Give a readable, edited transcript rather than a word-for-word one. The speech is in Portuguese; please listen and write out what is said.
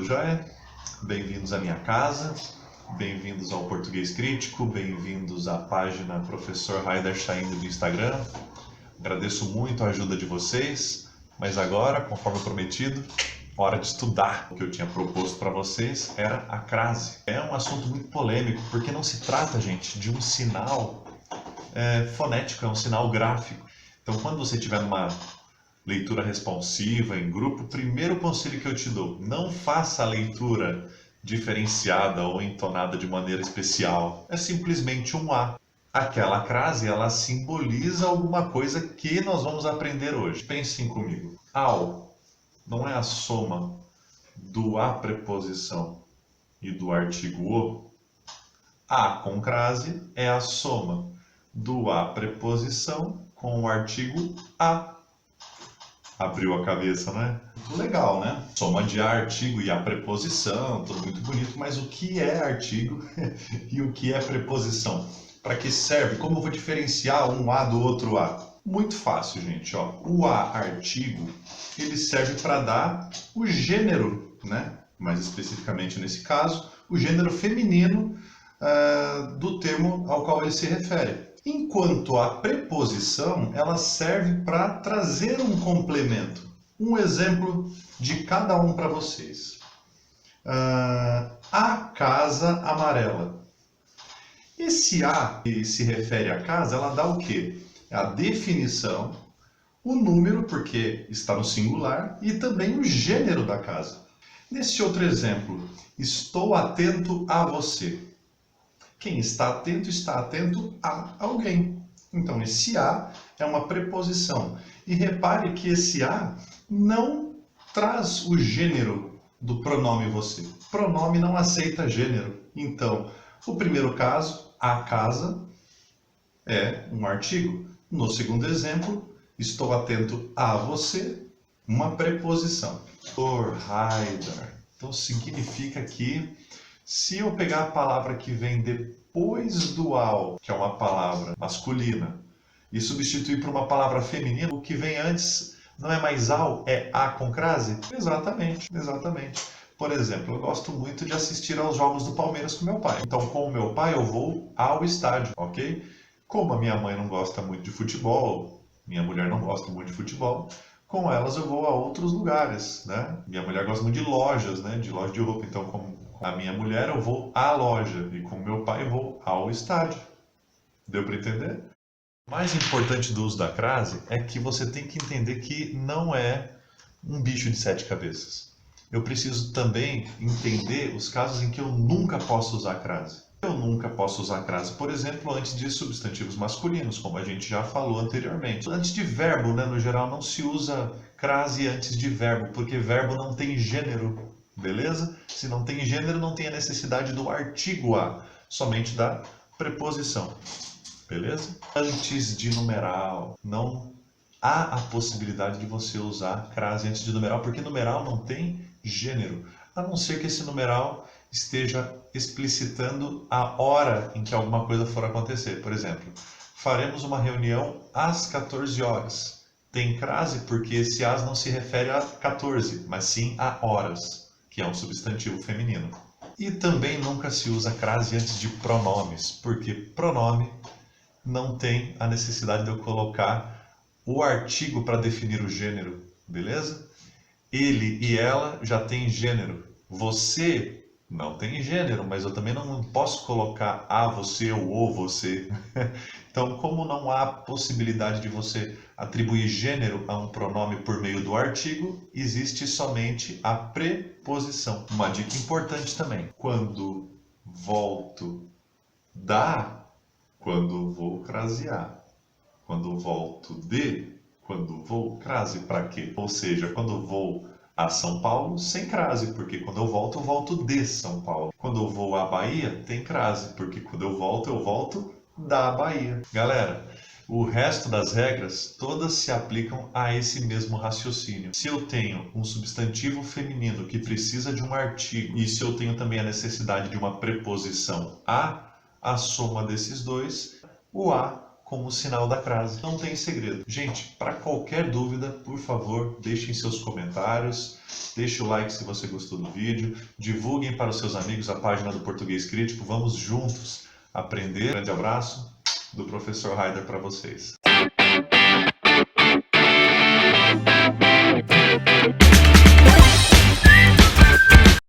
joia? Bem-vindos à minha casa, bem-vindos ao Português Crítico, bem-vindos à página Professor Haider Shahin do Instagram. Agradeço muito a ajuda de vocês, mas agora, conforme prometido, hora de estudar. O que eu tinha proposto para vocês era a crase. É um assunto muito polêmico, porque não se trata, gente, de um sinal fonético, é um sinal gráfico. Então, quando você tiver numa leitura responsiva em grupo, o primeiro conselho que eu te dou: não faça a leitura diferenciada ou entonada de maneira especial. É simplesmente um A. Aquela crase, ela simboliza alguma coisa que nós vamos aprender hoje. Pensem comigo. Ao não é a soma do A preposição e do artigo o. A com crase é a soma do A preposição com o artigo a. Abriu a cabeça, né? Muito legal, né? Soma de a, artigo e a preposição, tudo muito bonito, mas o que é artigo e o que é preposição? Para que serve? Como eu vou diferenciar um a do outro a? Muito fácil, gente. Ó. O a artigo, ele serve para dar o gênero, né? Mais especificamente nesse caso, o gênero feminino do termo ao qual ele se refere. Enquanto a preposição, ela serve para trazer um complemento. Um exemplo de cada um para vocês. A casa amarela. Esse a que se refere à casa, ela dá o quê? A definição, o número, porque está no singular, e também o gênero da casa. Nesse outro exemplo, estou atento a você. Quem está atento a alguém. Então, esse a é uma preposição. E repare que esse a não traz o gênero do pronome você. Pronome não aceita gênero. Então, o primeiro caso, a casa, é um artigo. No segundo exemplo, estou atento a você, uma preposição. Por Haider. Então, significa que se eu pegar a palavra que vem depois do ao, que é uma palavra masculina, e substituir por uma palavra feminina, o que vem antes não é mais ao, é a com crase? Exatamente, exatamente. Por exemplo, eu gosto muito de assistir aos jogos do Palmeiras com meu pai. Então, com o meu pai, eu vou ao estádio, ok? Como a minha mãe não gosta muito de futebol, minha mulher não gosta muito de futebol, com elas eu vou a outros lugares, né? Minha mulher gosta muito de lojas, né? De loja de roupa. Então, como a minha mulher, eu vou à loja. E com meu pai, eu vou ao estádio. Deu para entender? O mais importante do uso da crase é que você tem que entender que não é um bicho de 7 cabeças. Eu preciso também entender os casos em que eu nunca posso usar crase. Eu nunca posso usar crase, por exemplo, antes de substantivos masculinos, como a gente já falou anteriormente. Antes de verbo, né, no geral, não se usa crase antes de verbo, porque verbo não tem gênero, beleza? Se não tem gênero, não tem a necessidade do artigo a, somente da preposição, beleza? Antes de numeral, não há a possibilidade de você usar crase antes de numeral, porque numeral não tem gênero, a não ser que esse numeral esteja explicitando a hora em que alguma coisa for acontecer. Por exemplo, faremos uma reunião às 14 horas. Tem crase porque esse às não se refere a 14, mas sim a horas, que é um substantivo feminino. E também nunca se usa crase antes de pronomes, porque pronome não tem a necessidade de eu colocar o artigo para definir o gênero, beleza? Ele e ela já tem gênero. Você não tem gênero, mas eu também não posso colocar a você ou o você. Então, como não há possibilidade de você atribuir gênero a um pronome por meio do artigo, existe somente a preposição. Uma dica importante também: quando volto da, quando vou crasear. Quando volto de, quando vou crase, para quê? Ou seja, quando vou a São Paulo, sem crase, porque quando eu volto de São Paulo. Quando eu vou à Bahia, tem crase, porque quando eu volto da Bahia. Galera, o resto das regras, todas se aplicam a esse mesmo raciocínio. Se eu tenho um substantivo feminino que precisa de um artigo, e se eu tenho também a necessidade de uma preposição a soma desses dois, o a com o sinal da crase. Não tem segredo. Gente, para qualquer dúvida, por favor, deixem seus comentários, deixe o like se você gostou do vídeo, divulguem para os seus amigos a página do Português Crítico, vamos juntos aprender. Um grande abraço do professor Raider para vocês.